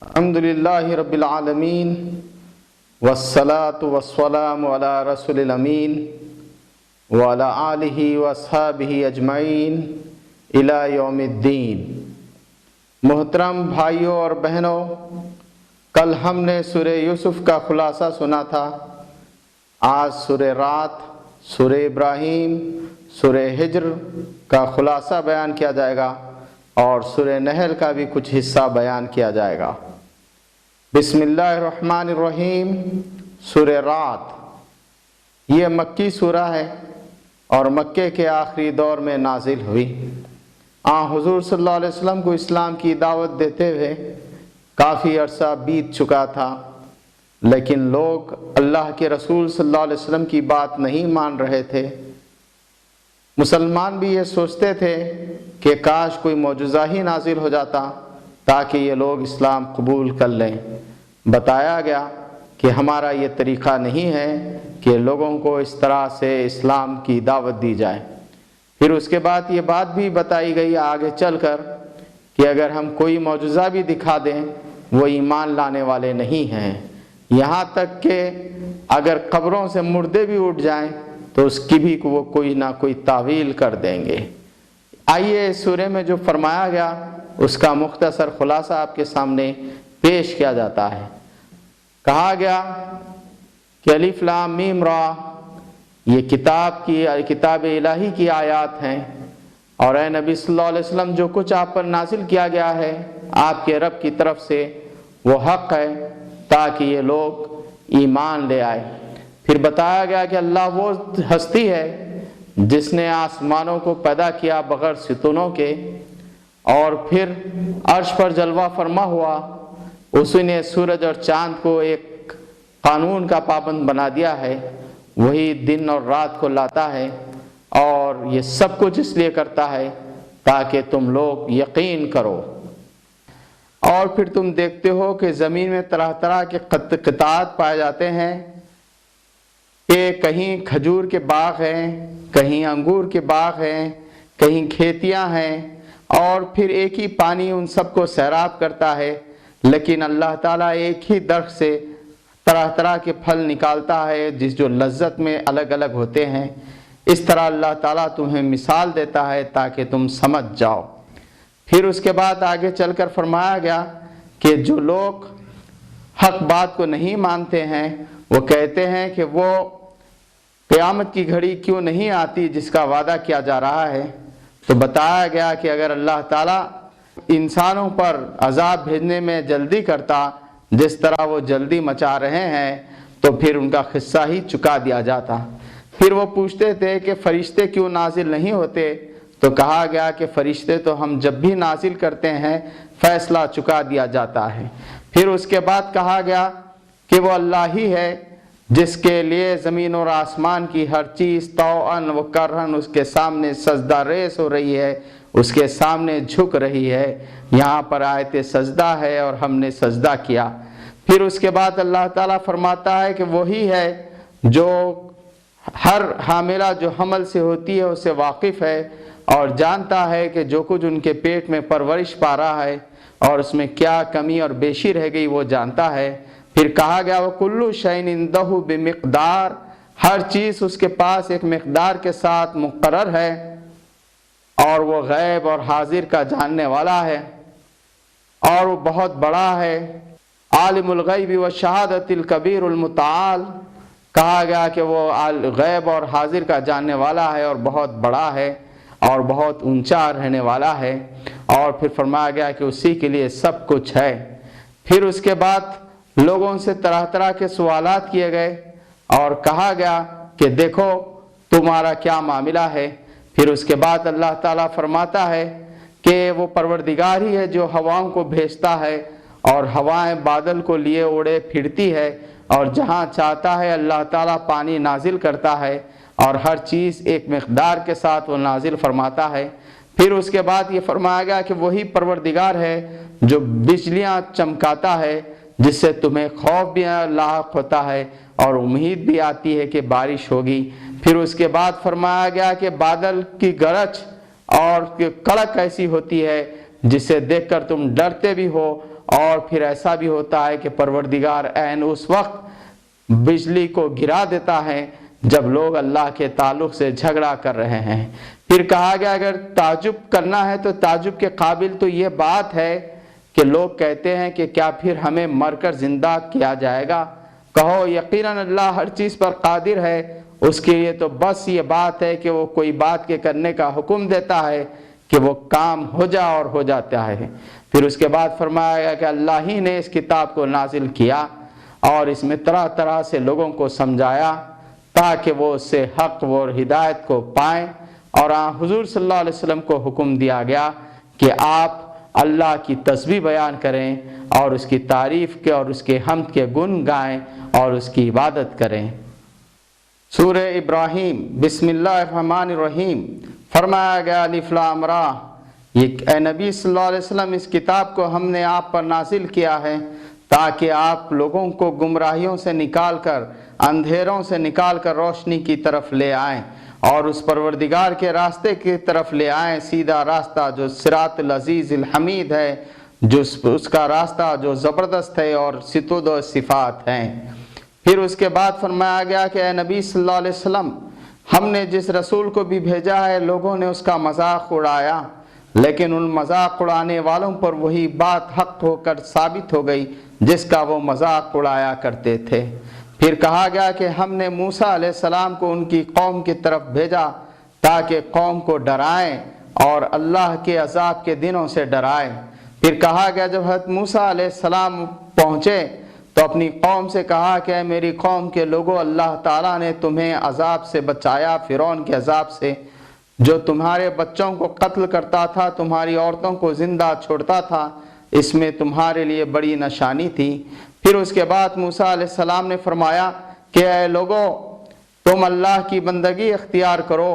الحمدللہ رب العالمین والصلاة والسلام علی رسول الامین وعلی آلہ واصحابہ اجمعین الی یوم الدین۔ محترم بھائیوں اور بہنوں، کل ہم نے سورہ یوسف کا خلاصہ سنا تھا۔ آج سورہ رات، سورہ ابراہیم، سورہ ہجر کا خلاصہ بیان کیا جائے گا اور سورہ نحل کا بھی کچھ حصہ بیان کیا جائے گا۔ بسم اللہ الرحمن الرحیم۔ سورہ رات یہ مکی سورہ ہے اور مکے کے آخری دور میں نازل ہوئی۔ حضور صلی اللہ علیہ وسلم کو اسلام کی دعوت دیتے ہوئے کافی عرصہ بیت چکا تھا، لیکن لوگ اللہ کے رسول صلی اللہ علیہ وسلم کی بات نہیں مان رہے تھے۔ مسلمان بھی یہ سوچتے تھے کہ کاش کوئی معجزہ ہی نازل ہو جاتا تاکہ یہ لوگ اسلام قبول کر لیں۔ بتایا گیا کہ ہمارا یہ طریقہ نہیں ہے کہ لوگوں کو اس طرح سے اسلام کی دعوت دی جائے۔ پھر اس کے بعد یہ بات بھی بتائی گئی آگے چل کر کہ اگر ہم کوئی معجزہ بھی دکھا دیں وہ ایمان لانے والے نہیں ہیں، یہاں تک کہ اگر قبروں سے مردے بھی اٹھ جائیں تو اس کی بھی وہ کوئی نہ کوئی تعویل کر دیں گے۔ آئیے اس سورہ میں جو فرمایا گیا اس کا مختصر خلاصہ آپ کے سامنے پیش کیا جاتا ہے۔ کہا گیا کہ الف لام میم را، یہ کتاب الہی کی آیات ہیں، اور اے نبی صلی اللہ علیہ وسلم جو کچھ آپ پر نازل کیا گیا ہے آپ کے رب کی طرف سے وہ حق ہے تاکہ یہ لوگ ایمان لے آئے۔ پھر بتایا گیا کہ اللہ وہ ہستی ہے جس نے آسمانوں کو پیدا کیا بغیر ستونوں کے، اور پھر عرش پر جلوہ فرما ہوا، اسی نے سورج اور چاند کو ایک قانون کا پابند بنا دیا ہے، وہی دن اور رات کو لاتا ہے، اور یہ سب کچھ اس لیے کرتا ہے تاکہ تم لوگ یقین کرو۔ اور پھر تم دیکھتے ہو کہ زمین میں طرح طرح کے قطعات پائے جاتے ہیں کہ کہیں کھجور کے باغ ہیں، کہیں انگور کے باغ ہیں، کہیں کھیتیاں ہیں، اور پھر ایک ہی پانی ان سب کو سیراب کرتا ہے، لیکن اللہ تعالیٰ ایک ہی درخت سے طرح طرح کے پھل نکالتا ہے جس جو لذت میں الگ الگ ہوتے ہیں۔ اس طرح اللہ تعالیٰ تمہیں مثال دیتا ہے تاکہ تم سمجھ جاؤ۔ پھر اس کے بعد آگے چل کر فرمایا گیا کہ جو لوگ حق بات کو نہیں مانتے ہیں وہ کہتے ہیں کہ وہ قیامت کی گھڑی کیوں نہیں آتی جس کا وعدہ کیا جا رہا ہے۔ تو بتایا گیا کہ اگر اللہ تعالیٰ انسانوں پر عذاب بھیجنے میں جلدی کرتا جس طرح وہ جلدی مچا رہے ہیں تو پھر ان کا قصہ ہی چکا دیا جاتا۔ پھر وہ پوچھتے تھے کہ فرشتے کیوں نازل نہیں ہوتے، تو کہا گیا کہ فرشتے تو ہم جب بھی نازل کرتے ہیں فیصلہ چکا دیا جاتا ہے۔ پھر اس کے بعد کہا گیا کہ وہ اللہ ہی ہے جس کے لیے زمین اور آسمان کی ہر چیز طوعاً و کرہاً اس کے سامنے سجدہ ریز ہو رہی ہے، اس کے سامنے جھک رہی ہے۔ یہاں پر آیت سجدہ ہے اور ہم نے سجدہ کیا۔ پھر اس کے بعد اللہ تعالیٰ فرماتا ہے کہ وہی ہے جو ہر حاملہ جو حمل سے ہوتی ہے اسے واقف ہے اور جانتا ہے کہ جو کچھ ان کے پیٹ میں پرورش پا رہا ہے اور اس میں کیا کمی اور بیشی رہ گئی وہ جانتا ہے۔ پھر کہا گیا وَكُلُّ شَيْءٍ عِندَهُ بِمِقْدَارٍ، ہر چیز اس کے پاس ایک مقدار کے ساتھ مقرر ہے، اور وہ غیب اور حاضر کا جاننے والا ہے، اور وہ بہت بڑا ہے۔ عالم الغیب والشہادۃ الکبیر المتعال، کہا گیا کہ وہ غیب اور حاضر کا جاننے والا ہے اور بہت بڑا ہے اور بہت اونچا رہنے والا ہے۔ اور پھر فرمایا گیا کہ اسی کے لیے سب کچھ ہے۔ پھر اس کے بعد لوگوں سے طرح طرح کے سوالات کیے گئے اور کہا گیا کہ دیکھو تمہارا کیا معاملہ ہے۔ پھر اس کے بعد اللہ تعالیٰ فرماتا ہے کہ وہ پروردگار ہی ہے جو ہواؤں کو بھیجتا ہے اور ہوائیں بادل کو لیے اڑے پھرتی ہے، اور جہاں چاہتا ہے اللہ تعالیٰ پانی نازل کرتا ہے، اور ہر چیز ایک مقدار کے ساتھ وہ نازل فرماتا ہے۔ پھر اس کے بعد یہ فرمایا گیا کہ وہی پروردگار ہے جو بجلیاں چمکاتا ہے جس سے تمہیں خوف بھی لاحق ہوتا ہے اور امید بھی آتی ہے کہ بارش ہوگی۔ پھر اس کے بعد فرمایا گیا کہ بادل کی گرج اور کڑک ایسی ہوتی ہے جسے دیکھ کر تم ڈرتے بھی ہو اور پھر ایسا بھی ہوتا ہے کہ پروردگار عین اس وقت بجلی کو گرا دیتا ہے جب لوگ اللہ کے تعلق سے جھگڑا کر رہے ہیں۔ پھر کہا گیا اگر تعجب کرنا ہے تو تعجب کے قابل تو یہ بات ہے کہ لوگ کہتے ہیں کہ کیا پھر ہمیں مر کر زندہ کیا جائے گا؟ کہو یقیناً اللہ ہر چیز پر قادر ہے، اس کے لیے تو بس یہ بات ہے کہ وہ کوئی بات کے کرنے کا حکم دیتا ہے کہ وہ کام ہو جا اور ہو جاتا ہے۔ پھر اس کے بعد فرمایا گیا کہ اللہ ہی نے اس کتاب کو نازل کیا اور اس میں طرح طرح سے لوگوں کو سمجھایا تاکہ وہ اس سے حق و ہدایت کو پائیں، اور حضور صلی اللہ علیہ وسلم کو حکم دیا گیا کہ آپ اللہ کی تسبیح بیان کریں اور اس کی تعریف کے اور اس کے حمد کے گن گائیں اور اس کی عبادت کریں۔ سورہ ابراہیم بسم اللہ الرحمن الرحیم فرمایا گیا الف لام را، یہ اے نبی صلی اللہ علیہ وسلم اس کتاب کو ہم نے آپ پر نازل کیا ہے تاکہ آپ لوگوں کو گمراہیوں سے نکال کر، اندھیروں سے نکال کر روشنی کی طرف لے آئیں اور اس پروردگار کے راستے کی طرف لے آئیں، سیدھا راستہ جو صراط العزیز الحمید ہے، جو اس کا راستہ جو زبردست ہے اور ستود و صفات ہیں۔ پھر اس کے بعد فرمایا گیا کہ اے نبی صلی اللہ علیہ وسلم ہم نے جس رسول کو بھی بھیجا ہے لوگوں نے اس کا مذاق اڑایا، لیکن ان مذاق اڑانے والوں پر وہی بات حق ہو کر ثابت ہو گئی جس کا وہ مذاق اڑایا کرتے تھے۔ پھر کہا گیا کہ ہم نے موسیٰ علیہ السلام کو ان کی قوم کی طرف بھیجا تاکہ قوم کو ڈرائیں اور اللہ کے عذاب کے دنوں سے ڈرائیں۔ پھر کہا گیا جب حضرت موسیٰ علیہ السلام پہنچے تو اپنی قوم سے کہا کہ اے میری قوم کے لوگوں، اللہ تعالیٰ نے تمہیں عذاب سے بچایا، فرعون کے عذاب سے، جو تمہارے بچوں کو قتل کرتا تھا، تمہاری عورتوں کو زندہ چھوڑتا تھا، اس میں تمہارے لیے بڑی نشانی تھی۔ پھر اس کے بعد موسیٰ علیہ السلام نے فرمایا کہ اے لوگوں تم اللہ کی بندگی اختیار کرو،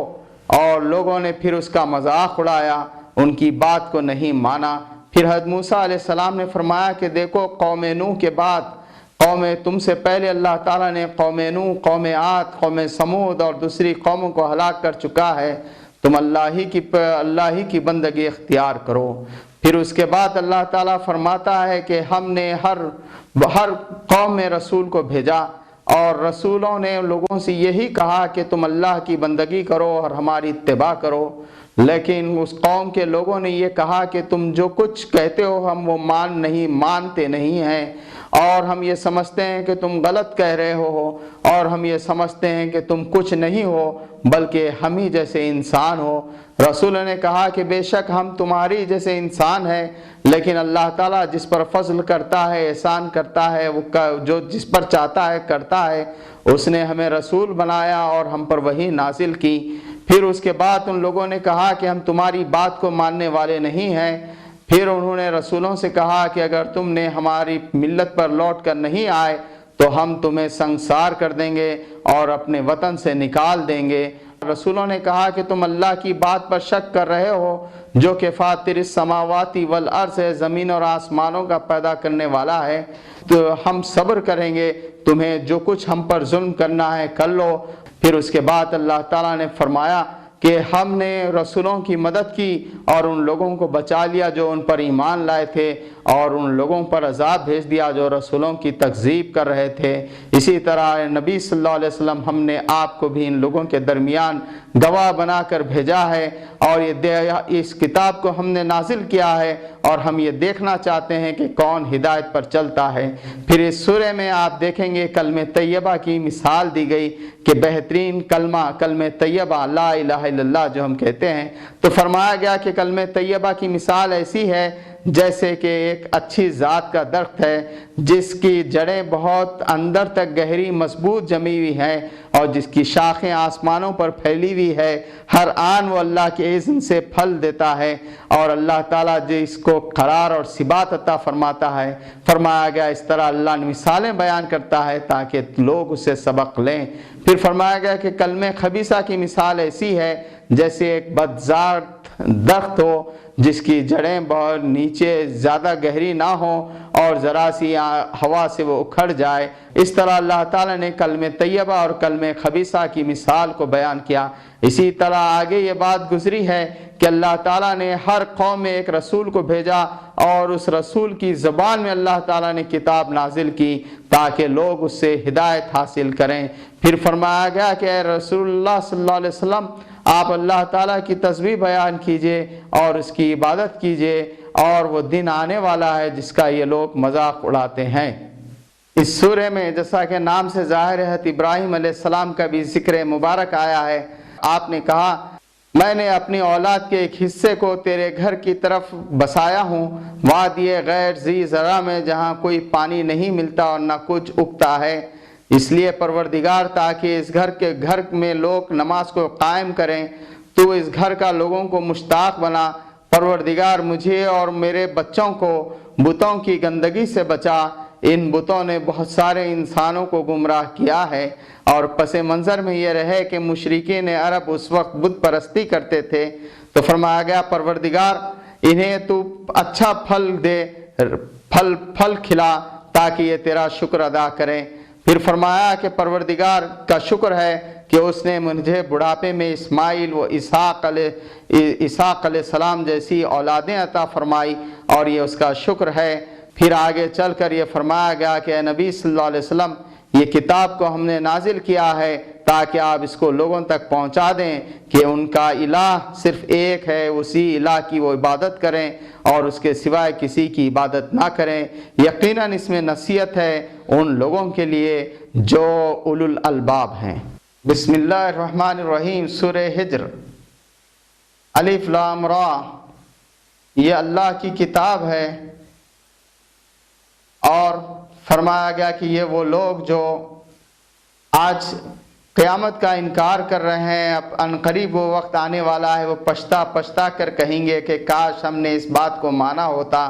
اور لوگوں نے پھر اس کا مذاق اڑایا، ان کی بات کو نہیں مانا۔ پھر حضرت موسیٰ علیہ السلام نے فرمایا کہ دیکھو قوم نوح کے بعد قوم تم سے پہلے اللہ تعالیٰ نے قوم نوح، قوم عاد، قوم سمود اور دوسری قوموں کو ہلاک کر چکا ہے، تم اللہ ہی کی بندگی اختیار کرو۔ پھر اس کے بعد اللہ تعالیٰ فرماتا ہے کہ ہم نے ہر قوم میں رسول کو بھیجا اور رسولوں نے لوگوں سے یہی کہا کہ تم اللہ کی بندگی کرو اور ہماری اتباع کرو، لیکن اس قوم کے لوگوں نے یہ کہا کہ تم جو کچھ کہتے ہو ہم وہ مانتے نہیں ہیں، اور ہم یہ سمجھتے ہیں کہ تم غلط کہہ رہے ہو، اور ہم یہ سمجھتے ہیں کہ تم کچھ نہیں ہو بلکہ ہم ہی جیسے انسان ہو۔ رسول نے کہا کہ بے شک ہم تمہاری جیسے انسان ہیں، لیکن اللہ تعالیٰ جس پر فضل کرتا ہے، احسان کرتا ہے، وہ جو جس پر چاہتا ہے کرتا ہے، اس نے ہمیں رسول بنایا اور ہم پر وحی نازل کی۔ پھر اس کے بعد ان لوگوں نے کہا کہ ہم تمہاری بات کو ماننے والے نہیں ہیں۔ پھر انہوں نے رسولوں سے کہا کہ اگر تم نے ہماری ملت پر لوٹ کر نہیں آئے تو ہم تمہیں سنسار کر دیں گے اور اپنے وطن سے نکال دیں گے۔ رسولوں نے کہا کہ تم اللہ کی بات پر شک کر رہے ہو جو کہ فاطر السماوات والارض ہے، زمین اور آسمانوں کا پیدا کرنے والا ہے، تو ہم صبر کریں گے، تمہیں جو کچھ ہم پر ظلم کرنا ہے کر لو۔ پھر اس کے بعد اللہ تعالیٰ نے فرمایا کہ ہم نے رسولوں کی مدد کی اور ان لوگوں کو بچا لیا جو ان پر ایمان لائے تھے، اور ان لوگوں پر عذاب بھیج دیا جو رسولوں کی تکذیب کر رہے تھے۔ اسی طرح نبی صلی اللہ علیہ وسلم ہم نے آپ کو بھی ان لوگوں کے درمیان گواہ بنا کر بھیجا ہے، اور اس کتاب کو ہم نے نازل کیا ہے، اور ہم یہ دیکھنا چاہتے ہیں کہ کون ہدایت پر چلتا ہے۔ پھر اس سورہ میں آپ دیکھیں گے کلمہ طیبہ کی مثال دی گئی کہ بہترین کلمہ طیبہ لا الہ الا اللہ جو ہم کہتے ہیں، تو فرمایا گیا کہ کلمہ طیبہ کی مثال ایسی ہے جیسے کہ ایک اچھی ذات کا درخت ہے جس کی جڑیں بہت اندر تک گہری مضبوط جمی ہوئی ہیں اور جس کی شاخیں آسمانوں پر پھیلی ہوئی ہے، ہر آن وہ اللہ کے اذن سے پھل دیتا ہے، اور اللہ تعالیٰ جس کو قرار اور ثبات عطا فرماتا ہے۔ فرمایا گیا اس طرح اللہ نے مثالیں بیان کرتا ہے تاکہ لوگ اسے سبق لیں۔ پھر فرمایا گیا کہ کلمہ خبیثہ کی مثال ایسی ہے جیسے ایک بدذات درخت ہو جس کی جڑیں بہت نیچے زیادہ گہری نہ ہوں اور ذرا سی ہوا سے وہ اکھڑ جائے، اس طرح اللہ تعالیٰ نے کلمہ طیبہ اور کلمہ خبیثہ کی مثال کو بیان کیا۔ اسی طرح آگے یہ بات گزری ہے کہ اللہ تعالیٰ نے ہر قوم میں ایک رسول کو بھیجا اور اس رسول کی زبان میں اللہ تعالیٰ نے کتاب نازل کی تاکہ لوگ اس سے ہدایت حاصل کریں۔ پھر فرمایا گیا کہ اے رسول اللہ صلی اللہ علیہ وسلم، آپ اللہ تعالیٰ کی تسبیح بیان کیجئے اور اس کی عبادت کیجئے، اور وہ دن آنے والا ہے جس کا یہ لوگ مذاق اڑاتے ہیں۔ اس سورہ میں جیسا کہ نام سے ظاہر ہے ابراہیم علیہ السلام کا بھی ذکر مبارک آیا ہے۔ آپ نے کہا میں نے اپنی اولاد کے ایک حصے کو تیرے گھر کی طرف بسایا ہوں، وادی غیر ذی زرع میں، جہاں کوئی پانی نہیں ملتا اور نہ کچھ اگتا ہے، اس لیے پروردگار تاکہ اس گھر میں لوگ نماز کو قائم کریں، تو اس گھر کا لوگوں کو مشتاق بنا۔ پروردگار مجھے اور میرے بچوں کو بتوں کی گندگی سے بچا، ان بتوں نے بہت سارے انسانوں کو گمراہ کیا ہے۔ اور پس منظر میں یہ رہے کہ مشرکین عرب اس وقت بت پرستی کرتے تھے، تو فرمایا گیا پروردگار انہیں تو اچھا پھل دے، پھل کھلا تاکہ یہ تیرا شکر ادا کریں۔ پھر فرمایا کہ پروردگار کا شکر ہے کہ اس نے مجھے بڑھاپے میں اسماعیل و اسحاق علیہ السلام جیسی اولادیں عطا فرمائی، اور یہ اس کا شکر ہے۔ پھر آگے چل کر یہ فرمایا گیا کہ اے نبی صلی اللہ علیہ وسلم، یہ کتاب کو ہم نے نازل کیا ہے تاکہ آپ اس کو لوگوں تک پہنچا دیں کہ ان کا الہ صرف ایک ہے، اسی الہ کی وہ عبادت کریں اور اس کے سوائے کسی کی عبادت نہ کریں۔ یقیناً اس میں نصیحت ہے ان لوگوں کے لیے جو اولو الالباب ہیں۔ بسم اللہ الرحمن الرحیم۔ سورہ ہجر۔ الف لام را، یہ اللہ کی کتاب ہے، اور فرمایا گیا کہ یہ وہ لوگ جو آج قیامت کا انکار کر رہے ہیں، اب عنقریب وہ وقت آنے والا ہے، وہ پچھتا کر کہیں گے کہ کاش ہم نے اس بات کو مانا ہوتا۔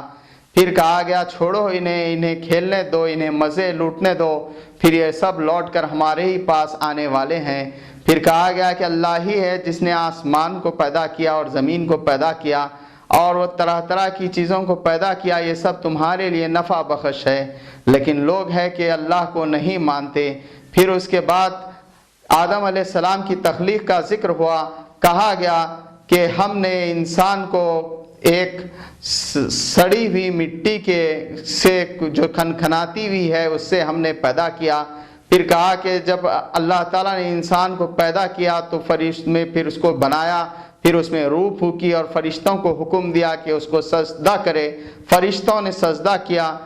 پھر کہا گیا چھوڑو انہیں کھیلنے دو، انہیں مزے لوٹنے دو، پھر یہ سب لوٹ کر ہمارے ہی پاس آنے والے ہیں۔ پھر کہا گیا کہ اللہ ہی ہے جس نے آسمان کو پیدا کیا اور زمین کو پیدا کیا، اور وہ طرح طرح کی چیزوں کو پیدا کیا، یہ سب تمہارے لیے نفع بخش ہے، لیکن لوگ ہیں کہ اللہ کو نہیں مانتے۔ پھر اس کے بعد آدم علیہ السلام کی تخلیق کا ذکر ہوا، کہا گیا کہ ہم نے انسان کو ایک سڑی ہوئی مٹی سے جو کھنکھناتی ہوئی ہے اس سے ہم نے پیدا کیا۔ پھر کہا کہ جب اللہ تعالیٰ نے انسان کو پیدا کیا تو پھر اس کو بنایا، پھر اس میں روح پھونکی اور فرشتوں کو حکم دیا کہ اس کو سجدہ کرے۔ فرشتوں نے سجدہ کیا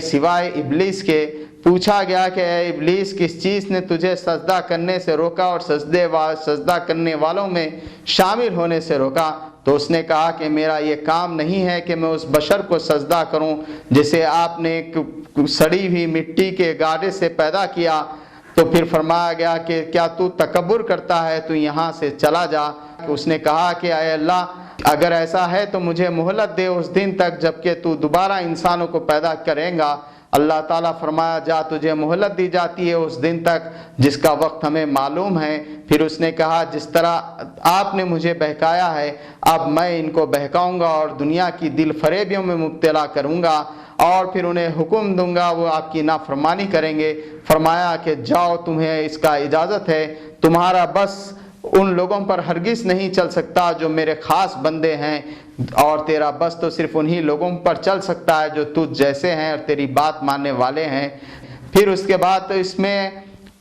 سوائے ابلیس کے۔ پوچھا گیا کہ اے ابلیس، کس چیز نے تجھے سجدہ کرنے سے روکا اور سجدہ کرنے والوں میں شامل ہونے سے روکا؟ تو اس نے کہا کہ میرا یہ کام نہیں ہے کہ میں اس بشر کو سجدہ کروں جسے آپ نے سڑی ہوئی مٹی کے گارے سے پیدا کیا۔ تو پھر فرمایا گیا کہ کیا تو تکبر کرتا ہے، تو یہاں سے چلا جا۔ اس نے کہا کہ اے اللہ، اگر ایسا ہے تو مجھے مہلت دے اس دن تک جب کہ تو دوبارہ انسانوں کو پیدا کریں گا۔ اللہ تعالیٰ فرمایا جا، تجھے مہلت دی جاتی ہے اس دن تک جس کا وقت ہمیں معلوم ہے۔ پھر اس نے کہا جس طرح آپ نے مجھے بہکایا ہے، اب میں ان کو بہکاؤں گا اور دنیا کی دل فریبیوں میں مبتلا کروں گا، اور پھر انہیں حکم دوں گا، وہ آپ کی نافرمانی کریں گے۔ فرمایا کہ جاؤ، تمہیں اس کا اجازت ہے، تمہارا بس ان لوگوں پر ہرگز نہیں چل سکتا جو میرے خاص بندے ہیں، اور تیرا بس تو صرف انہی لوگوں پر چل سکتا ہے جو تجھ جیسے ہیں اور تیری بات ماننے والے ہیں۔ پھر اس کے بعد اس میں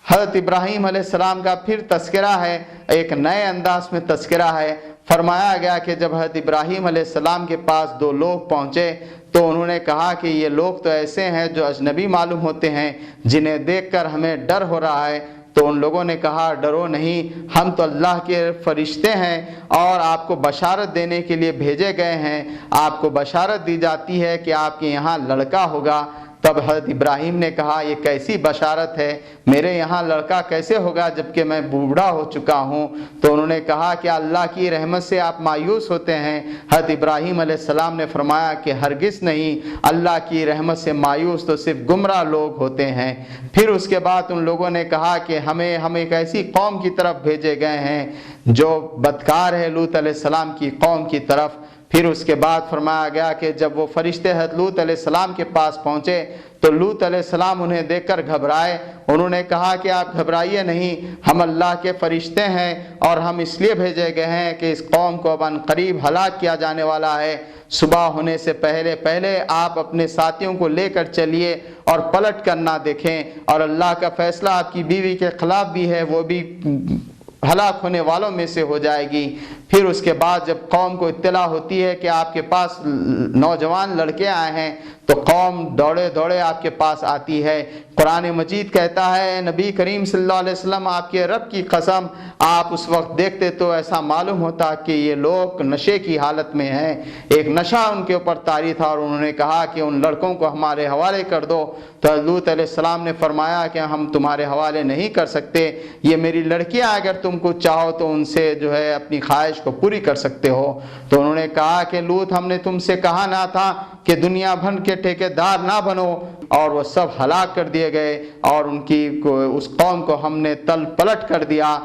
حضرت ابراہیم علیہ السلام کا پھر تذکرہ ہے، ایک نئے انداز میں تذکرہ ہے۔ فرمایا گیا کہ جب حضرت ابراہیم علیہ السلام کے پاس دو لوگ پہنچے تو انہوں نے کہا کہ یہ لوگ تو ایسے ہیں جو اجنبی معلوم ہوتے ہیں، جنہیں دیکھ کر ہمیں ڈر ہو رہا ہے۔ تو ان لوگوں نے کہا ڈرو نہیں، ہم تو اللہ کے فرشتے ہیں اور آپ کو بشارت دینے کے لیے بھیجے گئے ہیں۔ آپ کو بشارت دی جاتی ہے کہ آپ کے یہاں لڑکا ہوگا، تب حضرت ابراہیم نے کہا یہ کیسی بشارت ہے، میرے یہاں لڑکا کیسے ہوگا جبکہ میں بوڑھا ہو چکا ہوں؟ تو انہوں نے کہا کہ اللہ کی رحمت سے آپ مایوس ہوتے ہیں؟ حضرت ابراہیم علیہ السلام نے فرمایا کہ ہرگز نہیں، اللہ کی رحمت سے مایوس تو صرف گمراہ لوگ ہوتے ہیں۔ پھر اس کے بعد ان لوگوں نے کہا کہ ہم ایک ایسی قوم کی طرف بھیجے گئے ہیں جو بدکار ہے، لوط علیہ السلام کی قوم کی طرف۔ پھر اس کے بعد فرمایا گیا کہ جب وہ فرشتے حضرت لوط علیہ السلام کے پاس پہنچے تو لوط علیہ السلام انہیں دیکھ کر گھبرائے۔ انہوں نے کہا کہ آپ گھبرائیے نہیں، ہم اللہ کے فرشتے ہیں اور ہم اس لیے بھیجے گئے ہیں کہ اس قوم کو اب عنقریب ہلاک کیا جانے والا ہے۔ صبح ہونے سے پہلے آپ اپنے ساتھیوں کو لے کر چلیے اور پلٹ کر نہ دیکھیں، اور اللہ کا فیصلہ آپ کی بیوی کے خلاف بھی ہے، وہ بھی ہلاک ہونے والوں میں سے ہو جائے گی۔ پھر اس کے بعد جب قوم کو اطلاع ہوتی ہے کہ آپ کے پاس نوجوان لڑکے آئے ہیں تو قوم دوڑے دوڑے آپ کے پاس آتی ہے۔ قرآن مجید کہتا ہے نبی کریم صلی اللہ علیہ وسلم آپ کے رب کی قسم آپ اس وقت دیکھتے تو ایسا معلوم ہوتا کہ یہ لوگ نشے کی حالت میں ہیں، ایک نشہ ان کے اوپر طاری تھا، اور انہوں نے کہا کہ ان لڑکوں کو ہمارے حوالے کر دو۔ تو لوط علیہ السلام نے فرمایا کہ ہم تمہارے حوالے نہیں کر سکتے، یہ میری لڑکیاں، اگر تم کو چاہو تو ان سے جو ہے اپنی خواہش کو پوری کر سکتے ہو۔ تو انہوں نے کہا کہ لوط ہم نے تم سے کہا نہ تھا کہ دنیا بھر کے ٹھیکیدار نہ بنو، اور وہ سب ہلاک کر دیے گئے اور اس قوم کو ہم نے تل پلٹ کر دیا۔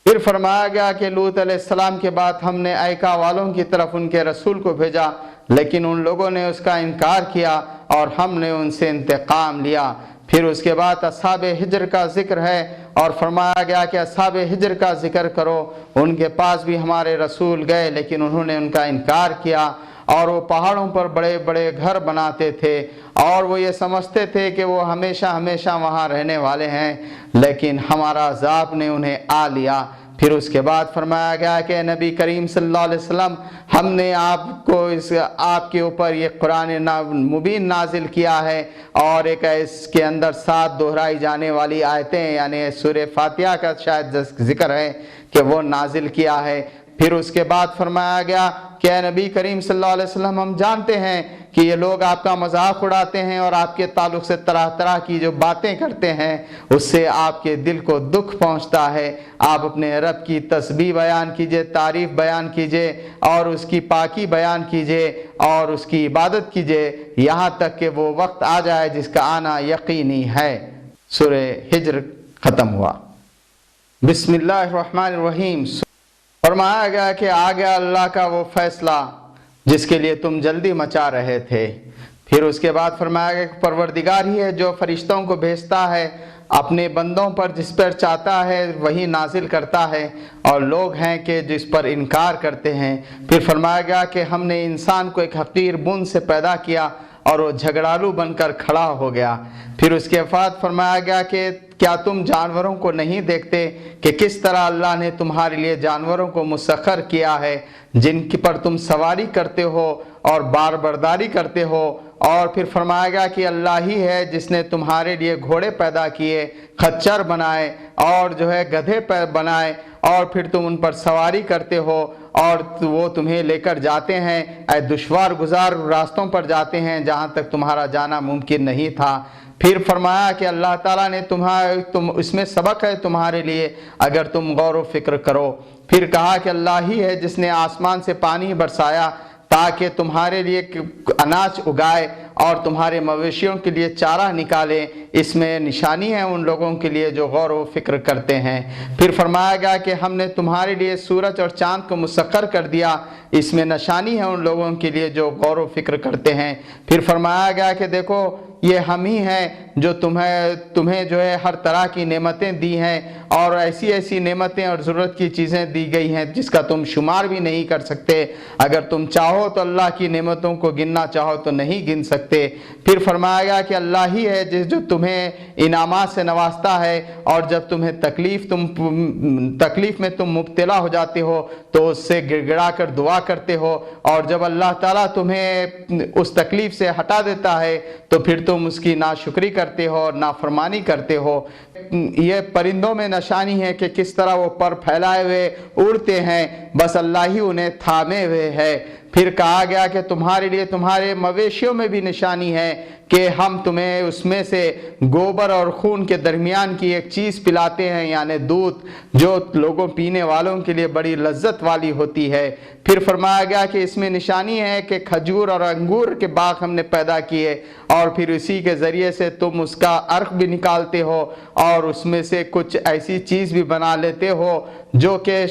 پھر فرمایا گیا کہ لوط علیہ السلام کے بعد ہم نے ایکا والوں کی طرف ان کے رسول کو بھیجا، لیکن ان لوگوں نے اس کا انکار کیا اور ہم نے ان سے انتقام لیا۔ پھر اس کے بعد اصحاب حجر کا ذکر ہے، اور فرمایا گیا کہ اصحاب حجر کا ذکر کرو، ان کے پاس بھی ہمارے رسول گئے لیکن انہوں نے ان کا انکار کیا، اور وہ پہاڑوں پر بڑے بڑے گھر بناتے تھے اور وہ یہ سمجھتے تھے کہ وہ ہمیشہ ہمیشہ وہاں رہنے والے ہیں، لیکن ہمارا عذاب نے انہیں آ لیا۔ پھر اس کے بعد فرمایا گیا کہ نبی کریم صلی اللہ علیہ وسلم ہم نے آپ کے اوپر یہ قرآن مبین نازل کیا ہے، اور ایک اس کے اندر 7 دہرائی جانے والی آیتیں، یعنی سورہ فاتحہ کا شاید ذکر ہے کہ وہ نازل کیا ہے۔ پھر اس کے بعد فرمایا گیا کہ اے نبی کریم صلی اللہ علیہ وسلم ہم جانتے ہیں کہ یہ لوگ آپ کا مذاق اڑاتے ہیں اور آپ کے تعلق سے طرح طرح کی جو باتیں کرتے ہیں اس سے آپ کے دل کو دکھ پہنچتا ہے۔ آپ اپنے رب کی تسبیح بیان کیجئے، تعریف بیان کیجئے اور اس کی پاکی بیان کیجئے اور اس کی عبادت کیجئے یہاں تک کہ وہ وقت آ جائے جس کا آنا یقینی ہے۔ سورہ ہجر ختم ہوا۔ بسم اللہ الرحمن الرحیم۔ فرمایا گیا کہ آ گیا اللہ کا وہ فیصلہ جس کے لیے تم جلدی مچا رہے تھے۔ پھر اس کے بعد فرمایا گیا کہ پروردگار ہی ہے جو فرشتوں کو بھیجتا ہے اپنے بندوں پر، جس پر چاہتا ہے وہی نازل کرتا ہے، اور لوگ ہیں کہ جس پر انکار کرتے ہیں۔ پھر فرمایا گیا کہ ہم نے انسان کو ایک حقیر بوند سے پیدا کیا اور وہ جھگڑالو بن کر کھڑا ہو گیا۔ پھر اس کے بعد فرمایا گیا کہ کیا تم جانوروں کو نہیں دیکھتے کہ کس طرح اللہ نے تمہارے لیے جانوروں کو مسخر کیا ہے جن پر تم سواری کرتے ہو اور بار برداری کرتے ہو؟ اور پھر فرمایا گیا کہ اللہ ہی ہے جس نے تمہارے لیے گھوڑے پیدا کیے، خچر بنائے اور جو ہے گدھے بنائے، اور پھر تم ان پر سواری کرتے ہو اور وہ تمہیں لے کر جاتے ہیں، اے دشوار گزار راستوں پر جاتے ہیں جہاں تک تمہارا جانا ممکن نہیں تھا۔ پھر فرمایا کہ اللہ تعالیٰ نے اس میں سبق ہے تمہارے لیے اگر تم غور و فکر کرو۔ پھر کہا کہ اللہ ہی ہے جس نے آسمان سے پانی برسایا تاکہ تمہارے لیے اناج اگائے اور تمہارے مویشیوں کے لیے چارہ نکالے، اس میں نشانی ہے ان لوگوں کے لیے جو غور و فکر کرتے ہیں۔ پھر فرمایا گیا کہ ہم نے تمہارے لیے سورج اور چاند کو مسخر کر دیا، اس میں نشانی ہے ان لوگوں کے لیے جو غور و فکر کرتے ہیں۔ پھر فرمایا گیا کہ دیکھو یہ ہم ہی ہیں جو تمہیں جو ہے ہر طرح کی نعمتیں دی ہیں، اور ایسی ایسی نعمتیں اور ضرورت کی چیزیں دی گئی ہیں جس کا تم شمار بھی نہیں کر سکتے۔ اگر تم چاہو تو اللہ کی نعمتوں کو گننا چاہو تو نہیں گن سکتے۔ پھر فرمایا گیا کہ اللہ ہی ہے جو تمہیں انعامات سے نوازتا ہے، اور جب تمہیں تکلیف میں تم مبتلا ہو جاتے ہو تو اس سے گڑ گڑا کر دعا کرتے ہو، اور جب اللہ تعالیٰ تمہیں اس تکلیف سے ہٹا دیتا ہے تو پھر تم اس کی ناشکری کرتے ہو اور نافرمانی کرتے ہو۔ یہ پرندوں میں نشانی ہے کہ کس طرح وہ پر پھیلائے ہوئے اڑتے ہیں، بس اللہ ہی انہیں تھامے ہوئے ہے۔ پھر کہا گیا کہ تمہارے لیے تمہارے مویشیوں میں بھی نشانی ہے کہ ہم تمہیں اس میں سے گوبر اور خون کے درمیان کی ایک چیز پلاتے ہیں، یعنی دودھ، جو لوگوں پینے والوں کے لیے بڑی لذت والی ہوتی ہے۔ پھر فرمایا گیا کہ اس میں نشانی ہے کہ کھجور اور انگور کے باغ ہم نے پیدا کیے، اور پھر اسی کے ذریعے سے تم اس کا عرق بھی نکالتے ہو اور اس میں سے کچھ ایسی چیز بھی بنا لیتے ہو جو کہ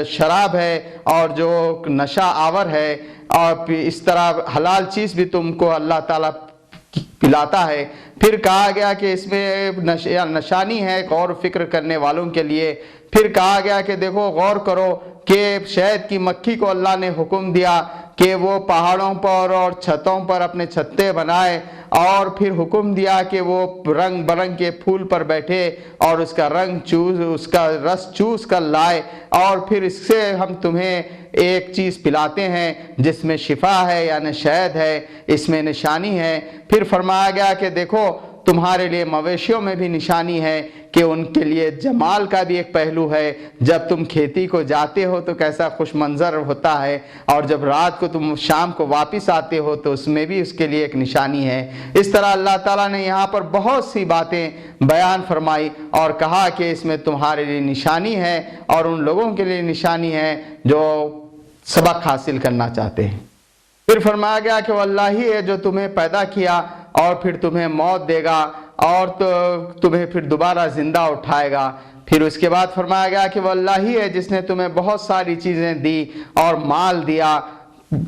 شراب ہے اور جو نشہ آور ہے، اور پھر اس طرح حلال چیز بھی تم کو اللہ تعالیٰ پلاتا ہے۔ پھر کہا گیا کہ اس میں نشانی ہے غور و فکر کرنے والوں کے لیے۔ پھر کہا گیا کہ دیکھو غور کرو کہ شہد کی مکھی کو اللہ نے حکم دیا کہ وہ پہاڑوں پر اور چھتوں پر اپنے چھتے بنائے، اور پھر حکم دیا کہ وہ رنگ برنگ کے پھول پر بیٹھے اور اس کا اس کا رس چوس کر لائے، اور پھر اس سے ہم تمہیں ایک چیز پلاتے ہیں جس میں شفا ہے، یعنی شہد ہے، اس میں نشانی ہے۔ پھر فرمایا گیا کہ دیکھو تمہارے لیے مویشیوں میں بھی نشانی ہے کہ ان کے لیے جمال کا بھی ایک پہلو ہے۔ جب تم کھیتی کو جاتے ہو تو کیسا خوش منظر ہوتا ہے، اور جب رات کو تم شام کو واپس آتے ہو تو اس میں بھی اس کے لیے ایک نشانی ہے۔ اس طرح اللہ تعالیٰ نے یہاں پر بہت سی باتیں بیان فرمائی اور کہا کہ اس میں تمہارے لیے نشانی ہے اور ان لوگوں کے لیے نشانی ہے جو سبق حاصل کرنا چاہتے ہیں۔ پھر فرمایا گیا کہ وہ اللہ ہی ہے جو تمہیں پیدا کیا اور پھر تمہیں موت دے گا اور تمہیں پھر دوبارہ زندہ اٹھائے گا۔ پھر اس کے بعد فرمایا گیا کہ وہ اللہ ہی ہے جس نے تمہیں بہت ساری چیزیں دی اور مال دیا،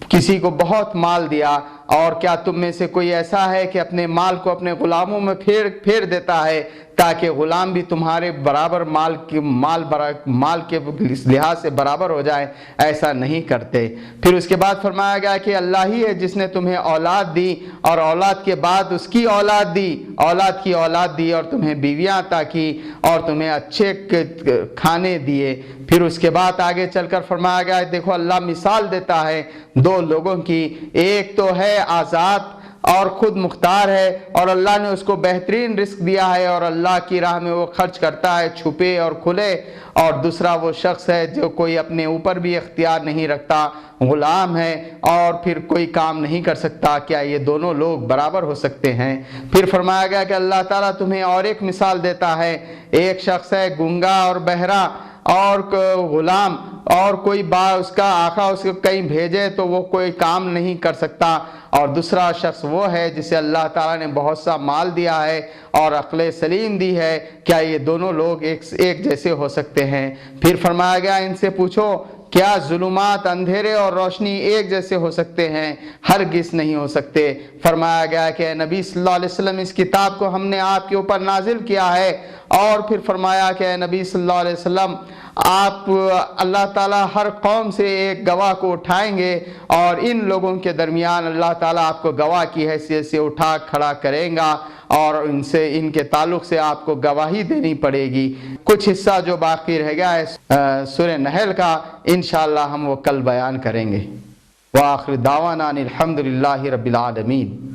کسی کو بہت مال دیا، اور کیا تم میں سے کوئی ایسا ہے کہ اپنے مال کو اپنے غلاموں میں پھیر دیتا ہے تاکہ غلام بھی تمہارے برابر مال کے لحاظ سے برابر ہو جائے؟ ایسا نہیں کرتے۔ پھر اس کے بعد فرمایا گیا کہ اللہ ہی ہے جس نے تمہیں اولاد دی اور اولاد کے بعد اس کی اولاد دی، اولاد کی اولاد دی، اور تمہیں بیویاں عطا کی اور تمہیں اچھے کھانے دیے۔ پھر اس کے بعد آگے چل کر فرمایا گیا دیکھو اللہ مثال دیتا ہے دو لوگوں کی، ایک تو ہے آزاد اور خود مختار ہے اور اللہ نے اس کو بہترین رزق دیا ہے اور اللہ کی راہ میں وہ خرچ کرتا ہے چھپے اور کھلے، اور دوسرا وہ شخص ہے جو کوئی اپنے اوپر بھی اختیار نہیں رکھتا، غلام ہے اور پھر کوئی کام نہیں کر سکتا۔ کیا یہ دونوں لوگ برابر ہو سکتے ہیں؟ پھر فرمایا گیا کہ اللہ تعالیٰ تمہیں اور ایک مثال دیتا ہے، ایک شخص ہے گنگا اور بہرا اور غلام، اور کوئی اس کا آقا اس کو کہیں بھیجے تو وہ کوئی کام نہیں کر سکتا، اور دوسرا شخص وہ ہے جسے اللہ تعالیٰ نے بہت سا مال دیا ہے اور عقل سلیم دی ہے۔ کیا یہ دونوں لوگ ایک جیسے ہو سکتے ہیں؟ پھر فرمایا گیا ان سے پوچھو کیا ظلمات، اندھیرے اور روشنی ایک جیسے ہو سکتے ہیں؟ ہرگز نہیں ہو سکتے۔ فرمایا گیا کہ نبی صلی اللہ علیہ وسلم اس کتاب کو ہم نے آپ کے اوپر نازل کیا ہے، اور پھر فرمایا کہ نبی صلی اللہ علیہ وسلم آپ اللہ تعالیٰ ہر قوم سے ایک گواہ کو اٹھائیں گے اور ان لوگوں کے درمیان اللہ تعالیٰ آپ کو گواہ کی حیثیت سے اٹھا کھڑا کریں گا اور ان کے تعلق سے آپ کو گواہی دینی پڑے گی۔ کچھ حصہ جو باقی رہ گیا ہے سورہ نحل کا انشاءاللہ ہم وہ کل بیان کریں گے۔ وآخر دعوانا الحمدللہ رب العالمین۔